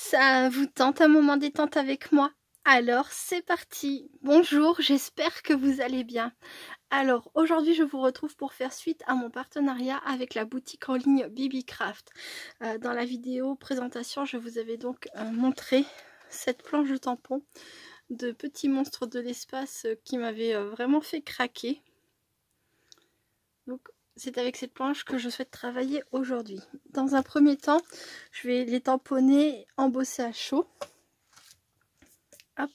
Ça vous tente un moment détente avec moi? Alors c'est parti! Bonjour, j'espère que vous allez bien. Alors aujourd'hui je vous retrouve pour faire suite à mon partenariat avec la boutique en ligne Bibicraft. Dans la vidéo présentation je vous avais donc montré cette planche de tampon de petits monstres de l'espace qui m'avait vraiment fait craquer. Donc c'est avec cette planche que je souhaite travailler aujourd'hui. Dans un premier temps, je vais les tamponner, embosser à chaud. Hop.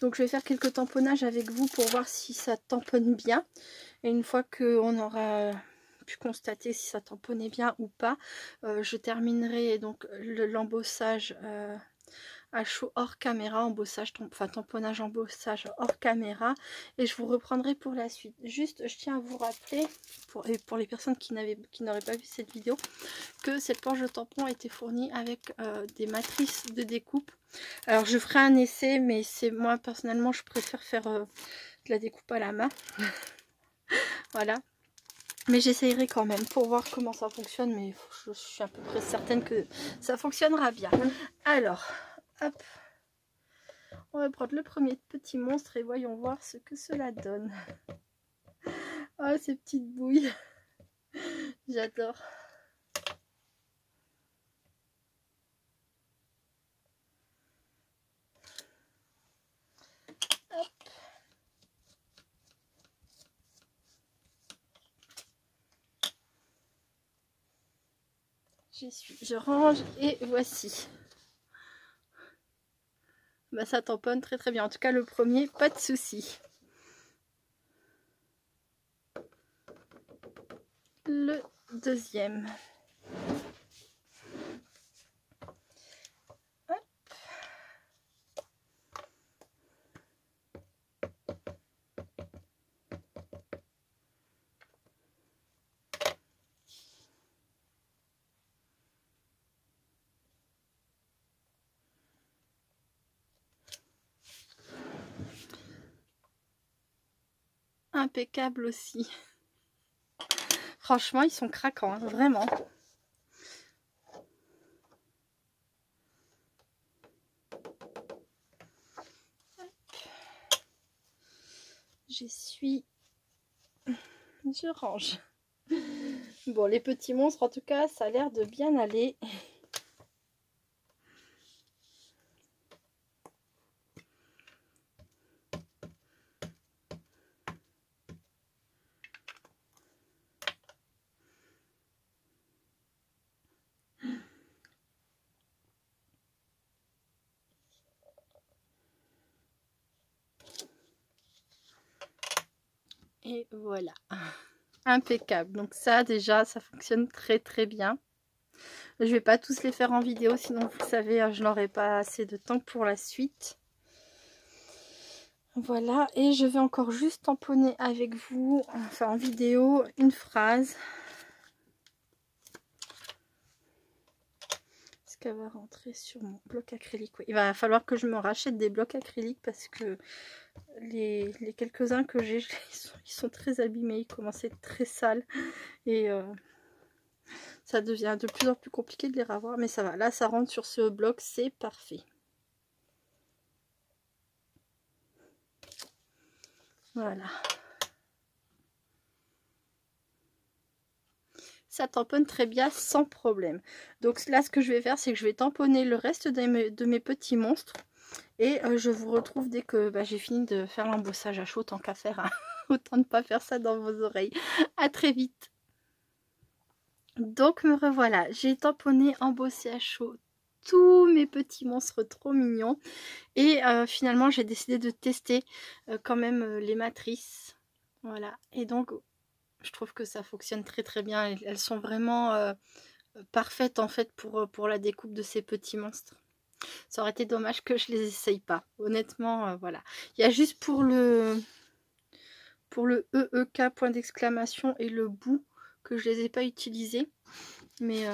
Donc je vais faire quelques tamponnages avec vous pour voir si ça tamponne bien. Et une fois qu'on aura pu constater si ça tamponnait bien ou pas, je terminerai donc l'embossage à chaud hors caméra, tamponnage embossage hors caméra, et je vous reprendrai pour la suite. Juste je tiens à vous rappeler, pour les personnes qui n'auraient pas vu cette vidéo, que cette planche de tampon a été fournie avec des matrices de découpe. Alors je ferai un essai, mais c'est moi personnellement je préfère faire de la découpe à la main. Voilà. Mais j'essayerai quand même pour voir comment ça fonctionne, mais je suis à peu près certaine que ça fonctionnera bien. Alors, hop, on va prendre le premier petit monstre et voyons voir ce que cela donne. Oh, ces petites bouilles, j'adore. Je range et voici. Bah, ça tamponne très très bien. En tout cas le premier, pas de souci. Le deuxième. Hop. Impeccable aussi. Franchement, ils sont craquants, hein, vraiment. J'essuie. Je range. Bon, les petits monstres, en tout cas, ça a l'air de bien aller. Et voilà, impeccable. Donc ça déjà, ça fonctionne très très bien. Je vais pas tous les faire en vidéo, sinon vous savez, je n'aurai pas assez de temps pour la suite. Voilà, et je vais encore juste tamponner avec vous, enfin en vidéo, une phrase. Est-ce qu'elle va rentrer sur mon bloc acrylique? Oui, il va falloir que je me rachète des blocs acryliques parce que les quelques-uns que j'ai, ils sont très abîmés, ils commencent à être très sales et ça devient de plus en plus compliqué de les ravoir, mais ça va. Là, ça rentre sur ce bloc, c'est parfait. Voilà. Ça tamponne très bien sans problème. Donc là, ce que je vais faire, c'est que je vais tamponner le reste de mes petits monstres. Et je vous retrouve dès que j'ai fini de faire l'embossage à chaud, tant qu'à faire. Hein. Autant ne pas faire ça dans vos oreilles. À très vite. Donc me revoilà. J'ai tamponné, embossé à chaud tous mes petits monstres trop mignons. Et finalement, j'ai décidé de tester quand même les matrices. Voilà. Et donc, je trouve que ça fonctionne très très bien. Elles sont vraiment parfaites en fait pour la découpe de ces petits monstres. Ça aurait été dommage que je les essaye pas. Honnêtement, voilà. Il y a juste pour le EEK point d'exclamation et le bout que je les ai pas utilisés. Mais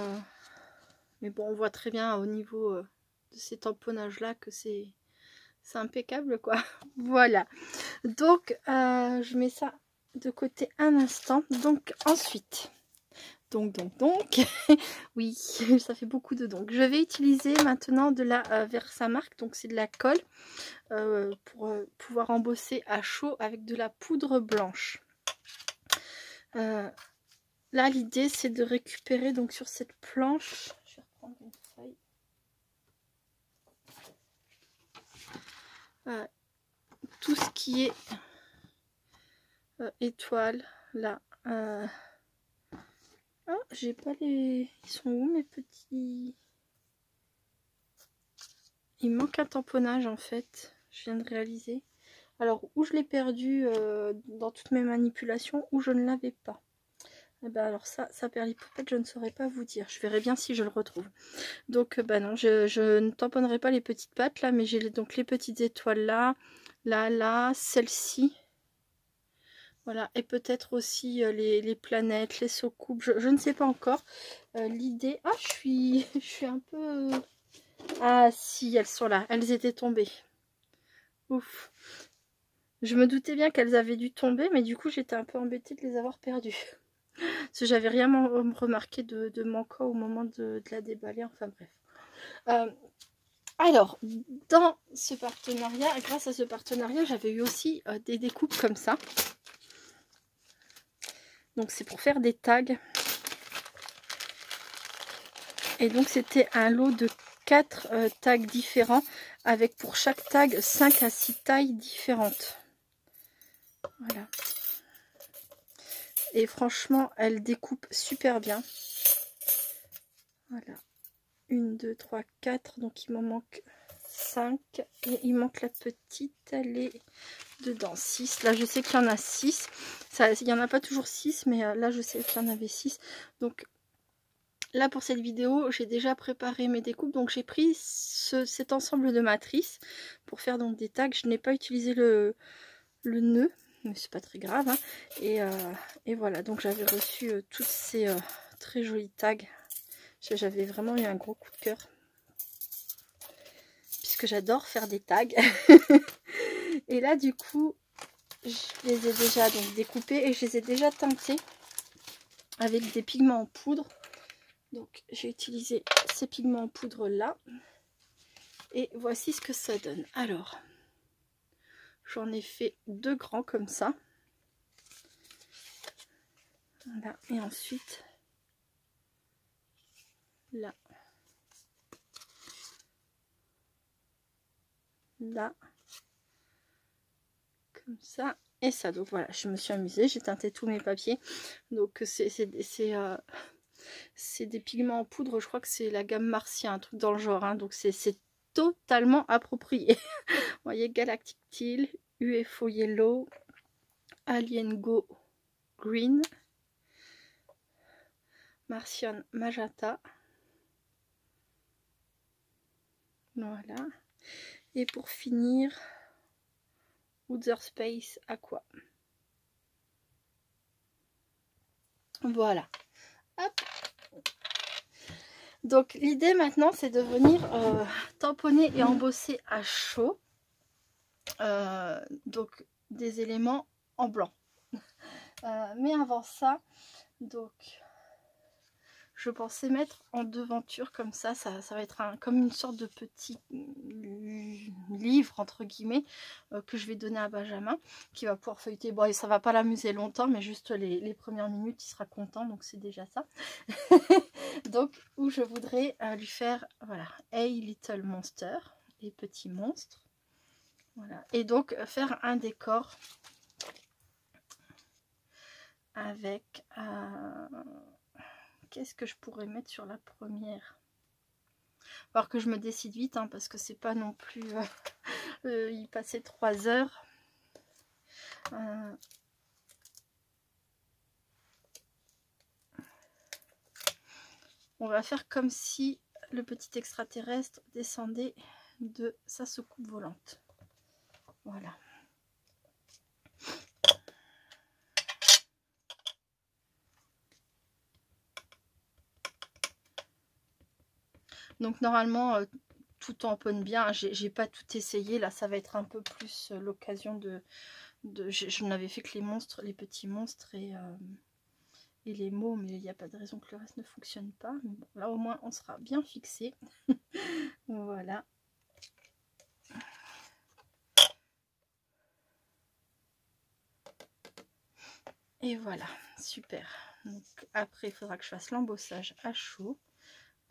bon, on voit très bien au niveau de ces tamponnages là que c'est impeccable quoi. Voilà. Donc je mets ça de côté un instant. Donc ensuite, Donc, oui, ça fait beaucoup de donc. Je vais utiliser maintenant de la Versamark, donc c'est de la colle pour pouvoir embosser à chaud avec de la poudre blanche. Là, l'idée c'est de récupérer donc sur cette planche, je vais reprendre une feuille. Tout ce qui est étoile là. Oh, j'ai pas les... Ils sont où mes petits... Il manque un tamponnage en fait. Je viens de réaliser. Alors, où je l'ai perdu dans toutes mes manipulations, ou je ne l'avais pas. Et ben alors ça perlipopette, je ne saurais pas vous dire. Je verrai bien si je le retrouve. Donc, bah non, je ne tamponnerai pas les petites pattes là, mais j'ai donc les petites étoiles là, là, celle-ci. Voilà, et peut-être aussi les planètes, les soucoupes, je ne sais pas encore. L'idée... Ah, je suis un peu... Ah si, elles sont là, elles étaient tombées. Ouf. Je me doutais bien qu'elles avaient dû tomber, mais du coup j'étais un peu embêtée de les avoir perdues. Parce que j'avais rien remarqué de manquant au moment de la déballer, enfin bref. Alors, dans ce partenariat, grâce à ce partenariat, j'avais eu aussi des découpes comme ça. Donc c'est pour faire des tags. Et donc c'était un lot de 4 tags différents, avec pour chaque tag 5 à 6 tailles différentes. Voilà. Et franchement, elle découpe super bien. Voilà. 1, 2, 3, 4. Donc il m'en manque 5. Et il manque la petite, elle est dedans. 6. Là, je sais qu'il y en a 6. Ça, il n'y en a pas toujours 6, mais là, je sais qu'il y en avait 6. Donc là, pour cette vidéo, j'ai déjà préparé mes découpes. Donc j'ai pris cet ensemble de matrices pour faire donc des tags. Je n'ai pas utilisé le nœud, mais c'est pas très grave. Hein. Et voilà, donc j'avais reçu toutes ces très jolies tags. J'avais vraiment eu un gros coup de cœur. Puisque j'adore faire des tags. Et là, du coup, je les ai déjà donc découpés et je les ai déjà teintés avec des pigments en poudre. Donc j'ai utilisé ces pigments en poudre là. Et voici ce que ça donne. Alors, j'en ai fait 2 grands comme ça. Voilà. Et ensuite, là. Là. Comme ça. Et ça. Donc voilà, je me suis amusée. J'ai teinté tous mes papiers. Donc c'est des pigments en poudre. Je crois que c'est la gamme Marcia, un truc dans le genre. Hein. Donc c'est totalement approprié. Vous voyez, Galactic Teal, UFO Yellow, Alien Go Green, Martian Magenta. Voilà. Et pour finir, Outer Space Aqua. Voilà. Hop. Donc l'idée maintenant, c'est de venir tamponner et embosser à chaud. Donc des éléments en blanc. Mais avant ça, donc je pensais mettre en devanture comme ça va être comme une sorte de petit livre entre guillemets que je vais donner à Benjamin, qui va pouvoir feuilleter. Bon, et ça va pas l'amuser longtemps, mais juste les premières minutes il sera content, donc c'est déjà ça. Donc où je voudrais lui faire, voilà, Hey Little Monster, les petits monstres, voilà, et donc faire un décor avec qu'est-ce que je pourrais mettre sur la première? Alors que je me décide vite, hein, parce que c'est pas non plus... il passait 3 heures. On va faire comme si le petit extraterrestre descendait de sa soucoupe volante. Voilà. Donc normalement, tout tamponne bien. J'ai pas tout essayé. Là, ça va être un peu plus l'occasion de je n'avais fait que les monstres, les petits monstres et les mots, mais il n'y a pas de raison que le reste ne fonctionne pas. Mais bon, là au moins on sera bien fixé. Voilà. Et voilà, super. Donc après il faudra que je fasse l'embossage à chaud.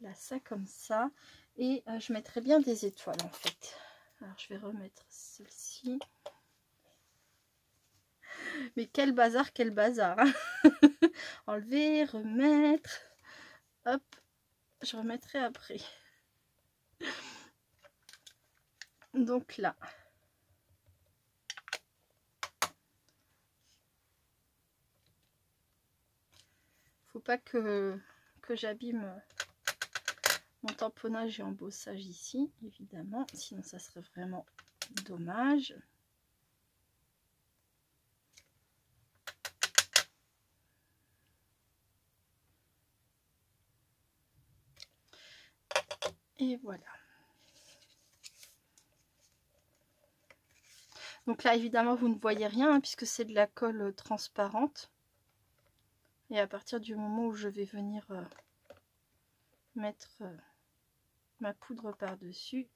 Là ça comme ça. Et je mettrai bien des étoiles en fait. Alors je vais remettre celle-ci. Mais quel bazar, quel bazar. Enlever, remettre. Hop, je remettrai après. Donc là. Faut pas que j'abîme mon tamponnage et embossage ici, évidemment. Sinon ça serait vraiment dommage. Et voilà. Donc là, évidemment, vous ne voyez rien hein, puisque c'est de la colle transparente. Et à partir du moment où je vais venir mettre ma poudre par-dessus,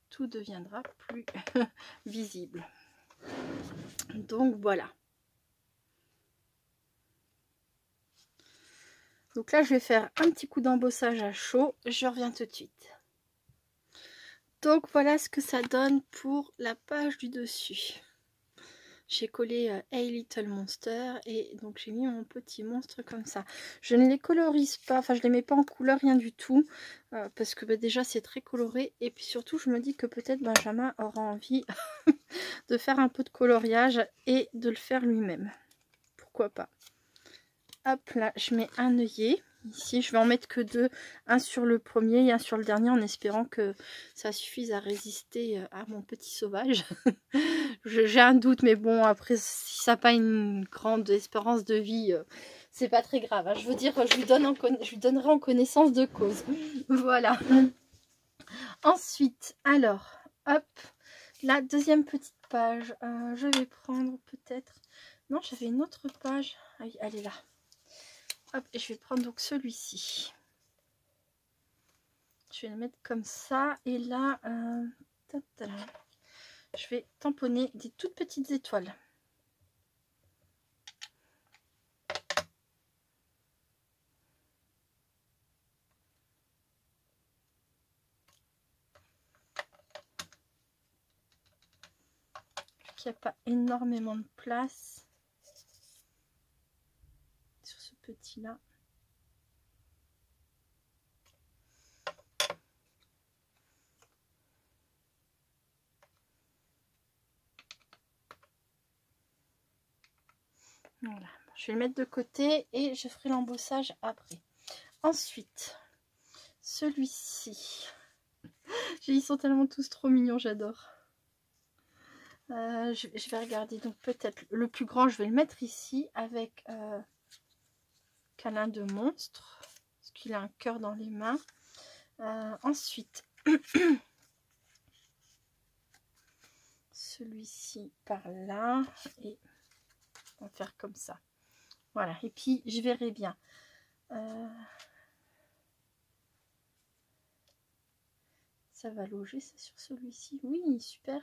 tout deviendra plus visible. Donc voilà. Donc là, je vais faire un petit coup d'embossage à chaud. Je reviens tout de suite. Donc voilà ce que ça donne pour la page du dessus. J'ai collé Hey Little Monster et donc j'ai mis mon petit monstre comme ça. Je ne les colorise pas, enfin je les mets pas en couleur, rien du tout. Parce que bah, déjà c'est très coloré. Et puis surtout je me dis que peut-être Benjamin aura envie de faire un peu de coloriage et de le faire lui-même. Pourquoi pas. Hop là, je mets un œillet. Ici, je vais en mettre que deux, un sur le premier et un sur le dernier en espérant que ça suffise à résister à mon petit sauvage. J'ai un doute, mais bon, après, si ça n'a pas une grande espérance de vie, c'est pas très grave. Hein. Je veux dire, je lui donnerai en connaissance de cause. Voilà. Ensuite, alors, hop, la deuxième petite page. Je vais prendre peut-être... Non, j'avais une autre page. Ah oui, elle est là. Hop, et je vais prendre donc celui-ci. Je vais le mettre comme ça. Et là, je vais tamponner des toutes petites étoiles. Il n'y a pas énormément de place sur ce petit là. Voilà, je vais le mettre de côté et je ferai l'embossage après. Ensuite, celui-ci, ils sont tellement tous trop mignons, j'adore. Je vais regarder, donc peut-être le plus grand, je vais le mettre ici avec câlin de monstre, parce qu'il a un cœur dans les mains. Ensuite, celui-ci par là, et on va faire comme ça. Voilà, et puis je verrai bien. Ça va loger ça sur celui-ci. Oui, super.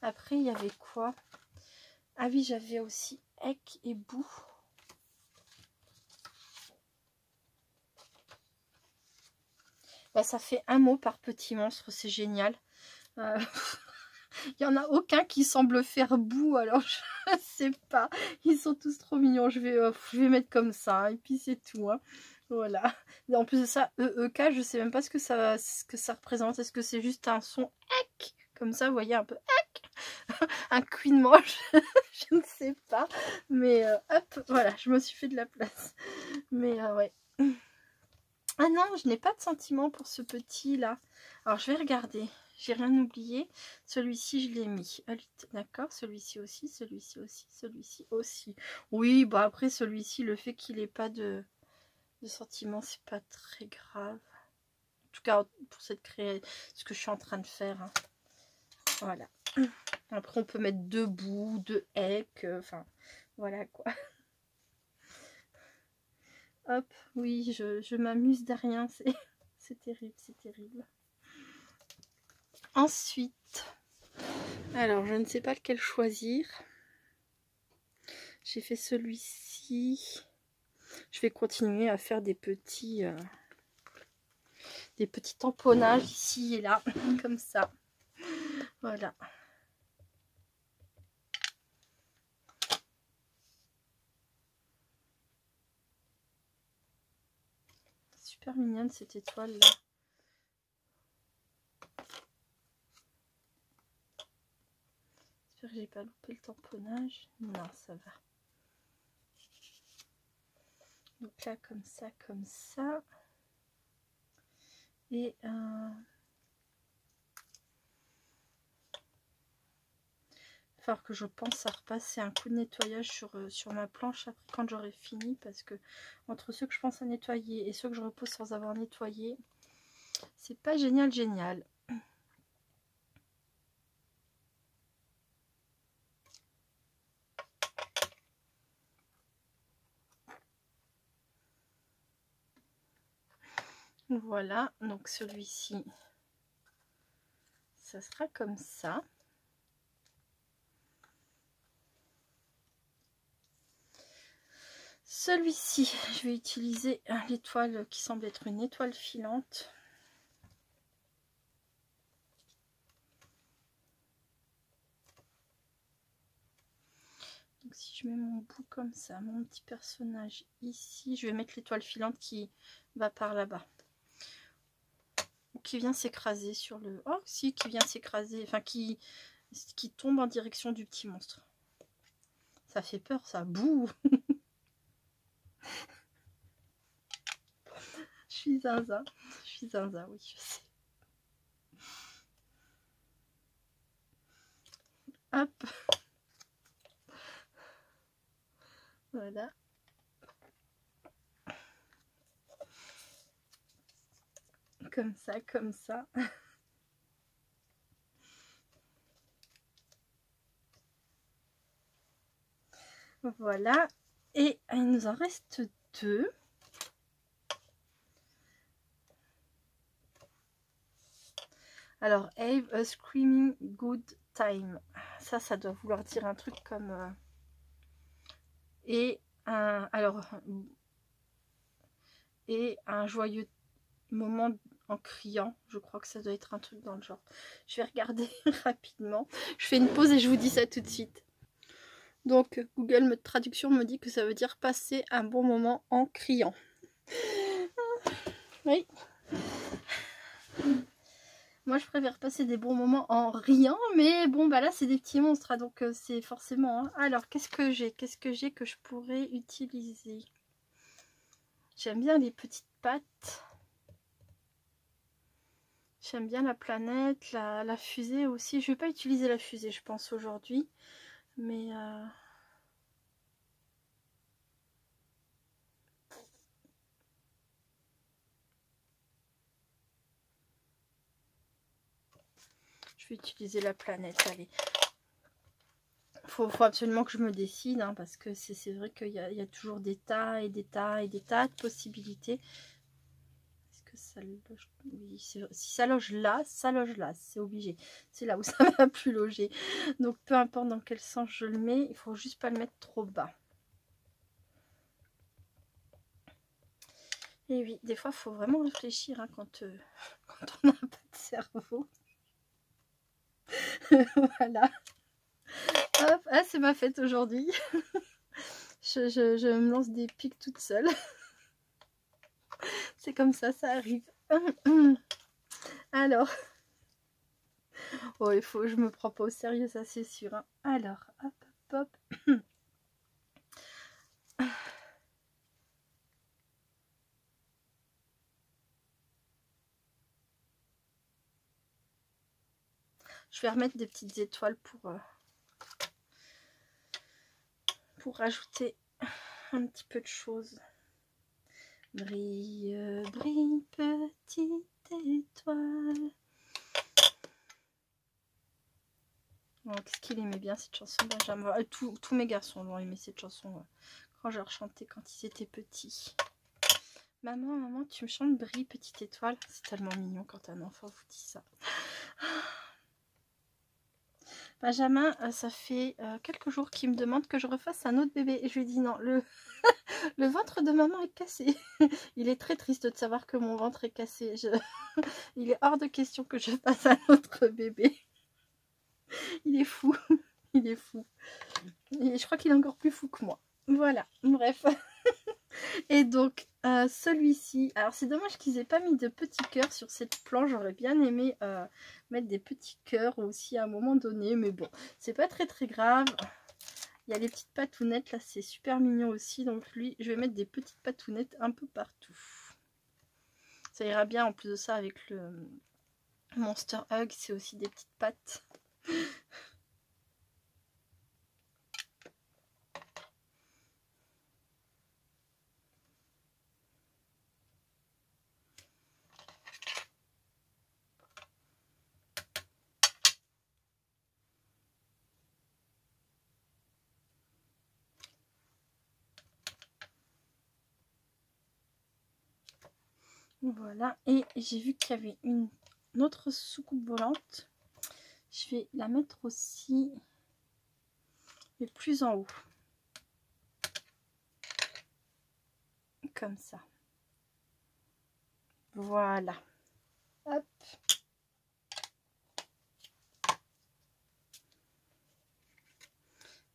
Après, il y avait quoi? Ah oui, j'avais aussi Eck et Bou. Bah, ça fait un mot par petit monstre, c'est génial. Il n'y en a aucun qui semble faire bout, alors je sais pas. Ils sont tous trop mignons. Je vais mettre comme ça, et puis c'est tout. Hein. Voilà. Et en plus de ça, EEK, je sais même pas ce que ça représente. Est-ce que c'est juste un son EK comme ça, vous voyez, un peu EK un queen moche, je ne sais pas. Mais hop, voilà, je me suis fait de la place. Mais ouais. Ah non, je n'ai pas de sentiment pour ce petit là. Alors je vais regarder. J'ai rien oublié. Celui-ci, je l'ai mis. D'accord, celui-ci aussi, celui-ci aussi, celui-ci aussi. Oui, bah après celui-ci, le fait qu'il n'ait pas de sentiment, c'est pas très grave. En tout cas, pour ce que je suis en train de faire. Hein. Voilà. Après, on peut mettre deux bouts, deux haies, enfin, voilà quoi. Hop, oui, je m'amuse de rien, c'est terrible, c'est terrible. Ensuite, alors je ne sais pas lequel choisir. J'ai fait celui-ci. Je vais continuer à faire des petits tamponnages ici et là, comme ça. Voilà. Super mignonne cette étoile là. J'espère que j'ai pas loupé le tamponnage. Non, ça va. Donc là, comme ça, comme ça. Et il va falloir que je pense à repasser un coup de nettoyage sur ma planche après quand j'aurai fini, parce que entre ceux que je pense à nettoyer et ceux que je repose sans avoir nettoyé, c'est pas génial génial. Voilà, donc celui-ci, ça sera comme ça. Celui-ci, je vais utiliser l'étoile qui semble être une étoile filante. Donc si je mets mon bout comme ça, mon petit personnage ici, je vais mettre l'étoile filante qui va par là-bas. Ou qui vient s'écraser sur le... Oh si, qui vient s'écraser, enfin qui tombe en direction du petit monstre. Ça fait peur ça, bouh. Je suis zinzin, oui je sais. Hop. Voilà. Comme ça, comme ça. Voilà. Et il nous en reste 2. Alors, have a screaming good time. Ça doit vouloir dire un truc comme... et un joyeux moment en criant. Je crois que ça doit être un truc dans le genre. Je vais regarder rapidement. Je fais une pause et je vous dis ça tout de suite. Donc, Google Traduction me dit que ça veut dire passer un bon moment en criant. Oui. Moi, je préfère passer des bons moments en riant, mais bon, bah là, c'est des petits monstres, hein, donc c'est forcément... Hein. Alors, qu'est-ce que j'ai que je pourrais utiliser? J'aime bien les petites pattes. J'aime bien la planète, la fusée aussi. Je vais pas utiliser la fusée, je pense, aujourd'hui. Mais... je vais utiliser la planète, allez. Faut absolument que je me décide, hein, parce que c'est vrai qu'il y a toujours des tas et des tas et des tas de possibilités. Est-ce que ça loge? Oui, si ça loge là, c'est obligé. C'est là où ça va plus loger. Donc peu importe dans quel sens je le mets, il faut juste pas le mettre trop bas. Et oui, des fois, il faut vraiment réfléchir hein, quand on n'a pas de cerveau. Voilà. Hop, ah, c'est ma fête aujourd'hui. je me lance des pics toute seule. C'est comme ça arrive. Alors, oh, je me prends pas au sérieux, ça c'est sûr. Hein. Alors, hop, hop, hop. Je vais remettre des petites étoiles pour rajouter un petit peu de choses. Brille, brille, petite étoile. Oh, qu'est-ce qu'il aimait bien cette chanson, Benjamin. Tous mes garçons l'ont aimé cette chanson quand je leur chantais quand ils étaient petits. Maman, maman, tu me chantes Brille, petite étoile. C'est tellement mignon quand un enfant vous dit ça. Benjamin, ça fait quelques jours qu'il me demande que je refasse un autre bébé. Et je lui dis non, le ventre de maman est cassé. Il est très triste de savoir que mon ventre est cassé. Il est hors de question que je fasse un autre bébé. Il est fou. Il est fou. Et je crois qu'il est encore plus fou que moi. Voilà, bref. Et donc, celui-ci, alors c'est dommage qu'ils aient pas mis de petits cœurs sur cette planche. J'aurais bien aimé mettre des petits cœurs aussi à un moment donné, mais bon, c'est pas très très grave. Il y a les petites patounettes, là c'est super mignon aussi, donc lui, je vais mettre des petites patounettes un peu partout. Ça ira bien en plus de ça avec le Monster Hug, c'est aussi des petites pattes. Voilà, et j'ai vu qu'il y avait une autre soucoupe volante. Je vais la mettre aussi, mais plus en haut. Comme ça. Voilà. Hop.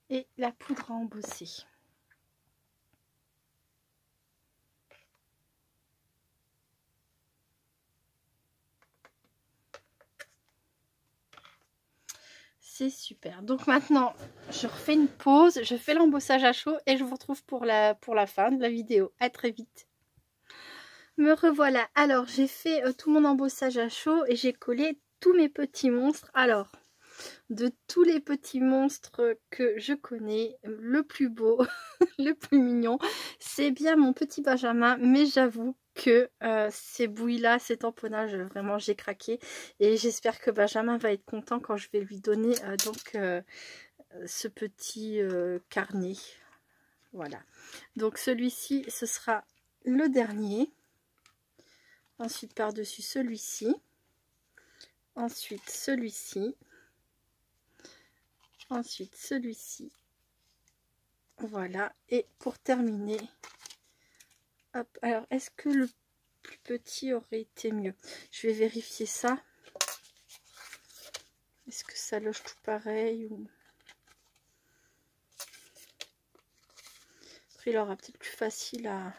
Et la poudre à embosser. C'est super. Donc maintenant, je refais une pause, je fais l'embossage à chaud et je vous retrouve pour la fin de la vidéo. À très vite. Me revoilà. Alors, j'ai fait tout mon embossage à chaud et j'ai collé tous mes petits monstres. Alors, de tous les petits monstres que je connais, le plus beau, le plus mignon, c'est bien mon petit Benjamin, mais j'avoue que ces bouilles-là, ces tamponnages, vraiment j'ai craqué et j'espère que Benjamin va être content quand je vais lui donner ce petit carnet. Voilà, donc celui-ci, ce sera le dernier. Ensuite, par-dessus celui-ci. Ensuite, celui-ci. Ensuite, celui-ci. Voilà. Et pour terminer, hop. Alors, est-ce que le plus petit aurait été mieux? Je vais vérifier ça. Est-ce que ça loge tout pareil ou... Après, il aura peut-être plus facile à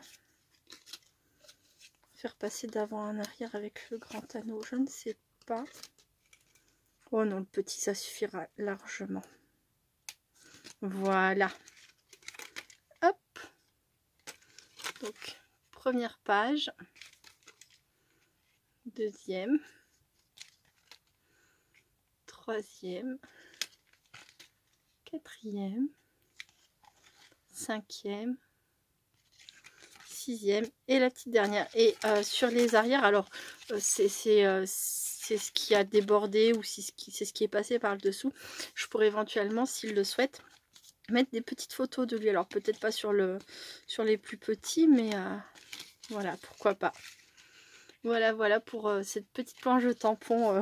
faire passer d'avant en arrière avec le grand anneau. Je ne sais pas. Oh non, le petit, ça suffira largement. Voilà. Hop. Donc, première page. Deuxième. Troisième. Quatrième. Cinquième. Sixième. Et la petite dernière. Et sur les arrières, alors, c'est ce qui a débordé ou c'est ce qui est passé par le dessous. Je pourrais éventuellement, s'il le souhaite, mettre des petites photos de lui. Alors peut-être pas sur les plus petits, mais voilà, pourquoi pas. Voilà pour cette petite planche de tampon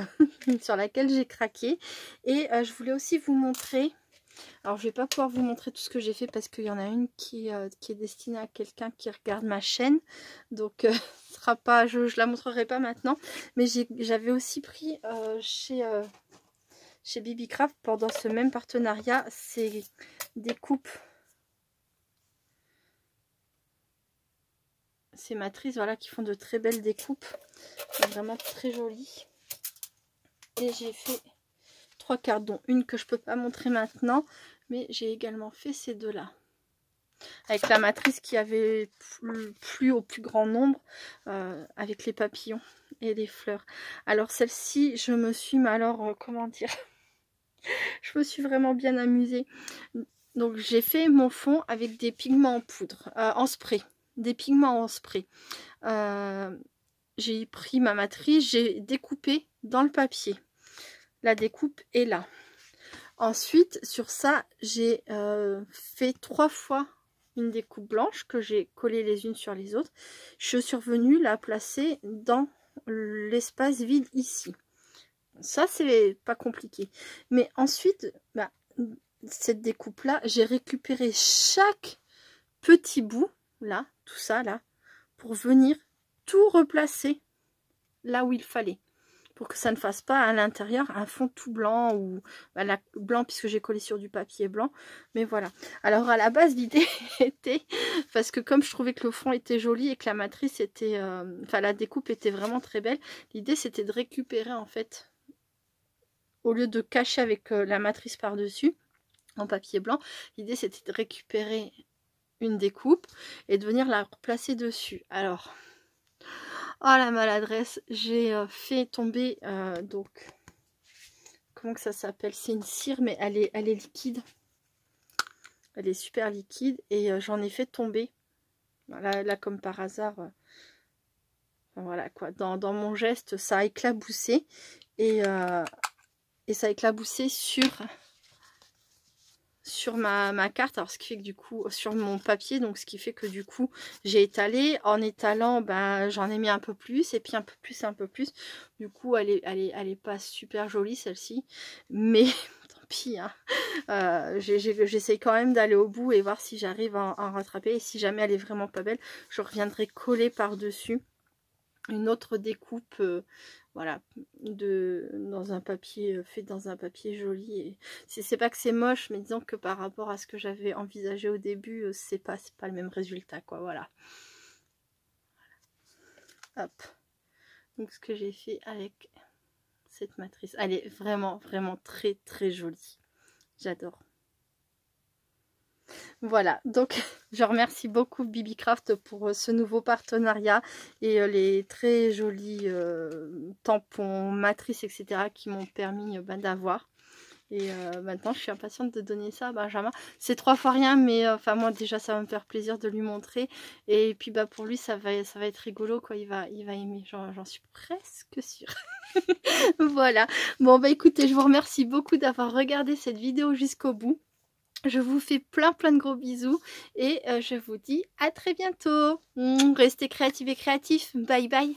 sur laquelle j'ai craqué. Et je voulais aussi vous montrer, alors je vais pas pouvoir vous montrer tout ce que j'ai fait parce qu'il y en a une qui est destinée à quelqu'un qui regarde ma chaîne, donc ce sera pas, je la montrerai pas maintenant, mais j'avais aussi pris chez Bibicraft pendant ce même partenariat, c'est des coupes, ces matrices, voilà, qui font de très belles découpes, vraiment très jolies. Et j'ai fait 3 cartes, dont une que je peux pas montrer maintenant, mais j'ai également fait ces deux là avec la matrice qui avait plu au plus grand nombre, avec les papillons et les fleurs. Alors celle-ci, je me suis, mais alors comment dire, je me suis vraiment bien amusée. Donc j'ai fait mon fond avec des pigments en poudre, en spray, des pigments en spray. J'ai pris ma matrice, j'ai découpé dans le papier. La découpe est là. Ensuite, sur ça, j'ai fait 3 fois une découpe blanche que j'ai collée les unes sur les autres. Je suis revenue la placer dans l'espace vide ici. Ça, c'est pas compliqué. Mais ensuite, bah, cette découpe-là, j'ai récupéré chaque petit bout, là, tout ça, là, pour venir tout replacer là où il fallait. Pour que ça ne fasse pas à l'intérieur un fond tout blanc ou blanc puisque j'ai collé sur du papier blanc. Mais voilà. Alors à la base l'idée était, parce que comme je trouvais que le fond était joli et que la matrice était, enfin la découpe était vraiment très belle, l'idée c'était de récupérer en fait, au lieu de cacher avec la matrice par dessus en papier blanc, l'idée c'était de récupérer une découpe et de venir la replacer dessus. Alors... oh la maladresse, j'ai fait tomber donc comment que ça s'appelle, c'est une cire mais elle est liquide, elle est super liquide et j'en ai fait tomber là comme par hasard, voilà quoi, dans mon geste ça a éclaboussé et ça a éclaboussé sur ma carte, alors ce qui fait que du coup sur mon papier, donc ce qui fait que du coup j'ai étalé, en étalant bah, j'en ai mis un peu plus et puis un peu plus, du coup elle est pas super jolie celle-ci, mais tant pis hein. J'essaye quand même d'aller au bout et voir si j'arrive à en rattraper, et si jamais elle est vraiment pas belle, je reviendrai coller par dessus une autre découpe voilà, dans un papier fait dans un papier joli. Et c'est pas que c'est moche, mais disons que par rapport à ce que j'avais envisagé au début, c'est pas le même résultat quoi. Voilà. Hop. Donc ce que j'ai fait avec cette matrice, elle est vraiment très très jolie. J'adore. Voilà, donc je remercie beaucoup Bibicraft pour ce nouveau partenariat et les très jolis tampons, matrices, etc. qui m'ont permis d'avoir. Et maintenant je suis impatiente de donner ça à Benjamin. C'est 3 fois rien, mais enfin moi déjà ça va me faire plaisir de lui montrer. Et puis bah pour lui ça va être rigolo quoi, il va aimer, j'en suis presque sûre. Voilà, bon bah écoutez, je vous remercie beaucoup d'avoir regardé cette vidéo jusqu'au bout. Je vous fais plein de gros bisous et je vous dis à très bientôt. Restez créatifs et créatifs. Bye bye.